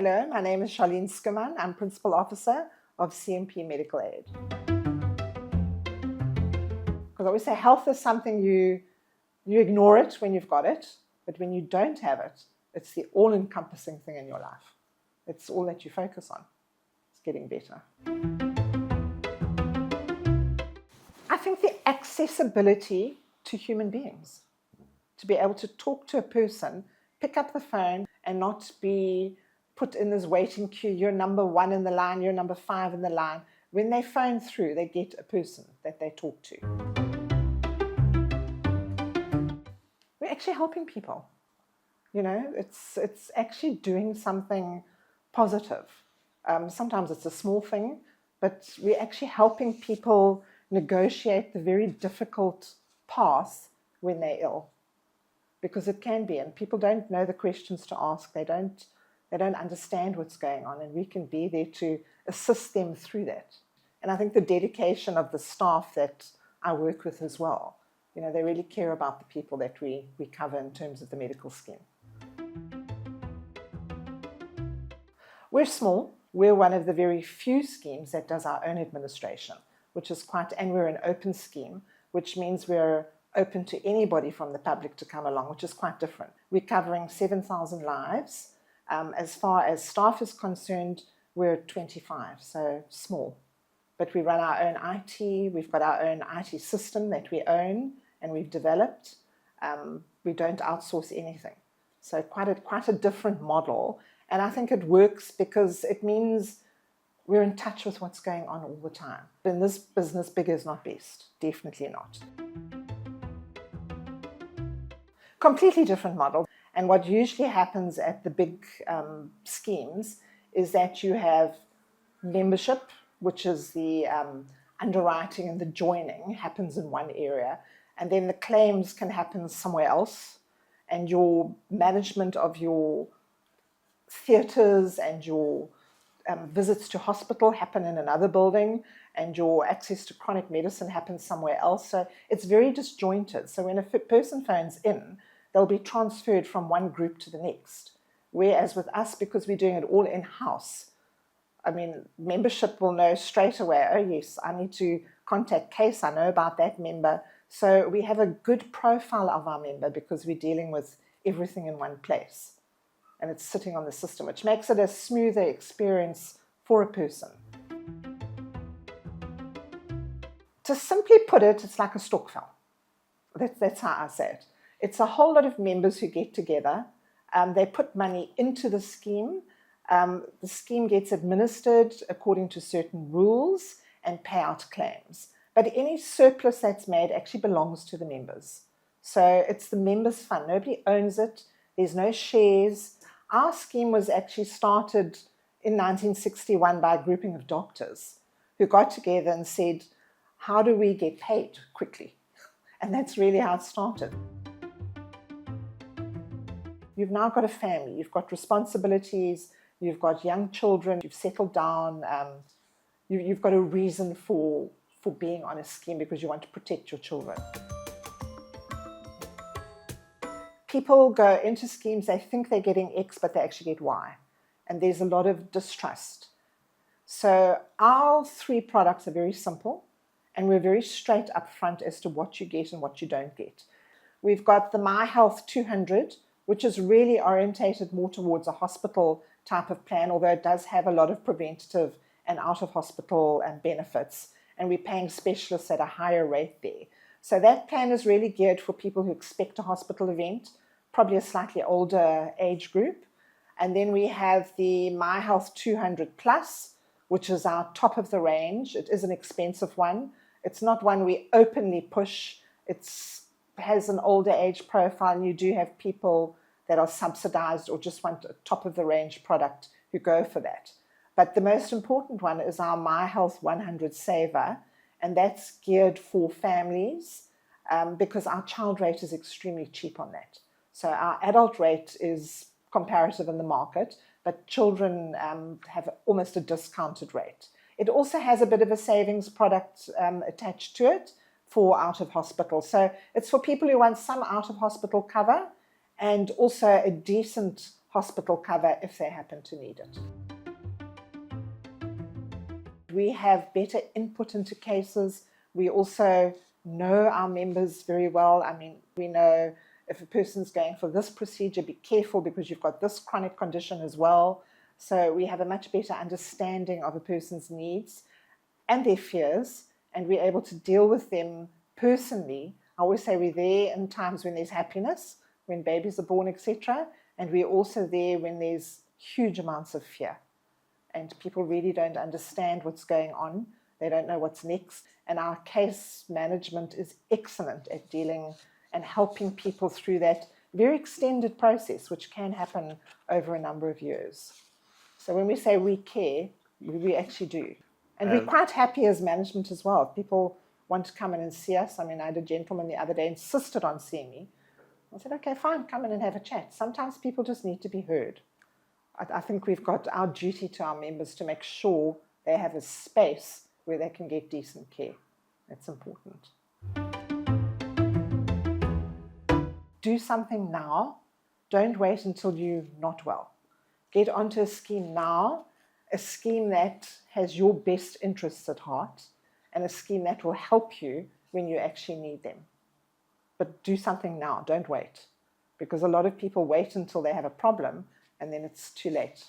Hello, my name is Charlene DRAFT. I'm Principal Officer of CMP Medical Aid. Because I always say health is something you ignore it when you've got it, but when you don't have it, it's the all-encompassing thing in your life. It's all that you focus on. It's getting better. I think the accessibility to human beings, to be able to talk to a person, pick up the phone and not be put in this waiting queue. You're number 1 in the line, you're number 5 in the line. When they phone through, they get a person that they talk to. We're actually helping people. You know, it's actually doing something positive. Sometimes it's a small thing, but we're actually helping people negotiate the very difficult path when they're ill. Because it can be, and people don't know the questions to ask. They don't understand what's going on, and we can be there to assist them through that. And I think the dedication of the staff that I work with as well, you know, they really care about the people that we cover in terms of the medical scheme. We're small. We're one of the very few schemes that does our own administration, which is and we're an open scheme, which means we're open to anybody from the public to come along, which is quite different. We're covering 7,000 lives. As far as staff is concerned, we're 25, so small. But we run our own IT. We've got our own IT system that we own and we've developed. We don't outsource anything. So quite a different model. And I think it works because it means we're in touch with what's going on all the time. In this business, bigger is not best. Definitely not. Completely different model. And what usually happens at the big schemes is that you have membership, which is the underwriting and the joining happens in one area, and then the claims can happen somewhere else, and your management of your theatres and your visits to hospital happen in another building, and your access to chronic medicine happens somewhere else. So it's very disjointed. So when a person phones in, they'll be transferred from one group to the next. Whereas with us, because we're doing it all in-house, I mean, membership will know straight away, oh yes, I need to contact case, I know about that member. So we have a good profile of our member because we're dealing with everything in one place. And it's sitting on the system, which makes it a smoother experience for a person. To simply put it, it's like a stokvel. That's how I say it. It's a whole lot of members who get together. They put money into the scheme. The scheme gets administered according to certain rules and pay out claims. But any surplus that's made actually belongs to the members. So it's the members' fund. Nobody owns it. There's no shares. Our scheme was actually started in 1961 by a grouping of doctors who got together and said, how do we get paid quickly? And that's really how it started. You've now got a family, you've got responsibilities, you've got young children, you've settled down, you've got a reason for being on a scheme because you want to protect your children. People go into schemes, they think they're getting X, but they actually get Y. And there's a lot of distrust. So our 3 products are very simple, and we're very straight up front as to what you get and what you don't get. We've got the My Health 200, which is really orientated more towards a hospital type of plan, although it does have a lot of preventative and out-of-hospital benefits, and we're paying specialists at a higher rate there. So that plan is really geared for people who expect a hospital event, probably a slightly older age group. And then we have the My Health 200 Plus, which is our top of the range. It is an expensive one. It's not one we openly push. It has an older age profile, and you do have people that are subsidized or just want a top-of-the-range product who go for that. But the most important one is our My Health 100 Saver, and that's geared for families because our child rate is extremely cheap on that. So our adult rate is comparative in the market, but children have almost a discounted rate. It also has a bit of a savings product attached to it for out-of-hospital. So it's for people who want some out-of-hospital cover and also a decent hospital cover if they happen to need it. We have better input into cases. We also know our members very well. I mean, we know if a person's going for this procedure, be careful because you've got this chronic condition as well. So we have a much better understanding of a person's needs and their fears, and we're able to deal with them personally. I always say we're there in times when there's happiness, when babies are born, etc., and we're also there when there's huge amounts of fear. And people really don't understand what's going on. They don't know what's next. And our case management is excellent at dealing and helping people through that very extended process, which can happen over a number of years. So when we say we care, we actually do. And we're quite happy as management as well. If people want to come in and see us. I mean, I had a gentleman the other day insisted on seeing me. I said, okay, fine, come in and have a chat. Sometimes people just need to be heard. I think we've got our duty to our members to make sure they have a space where they can get decent care. That's important. Do something now. Don't wait until you're not well. Get onto a scheme now, a scheme that has your best interests at heart, and a scheme that will help you when you actually need them. But do something now. Don't wait. Because a lot of people wait until they have a problem, and then it's too late.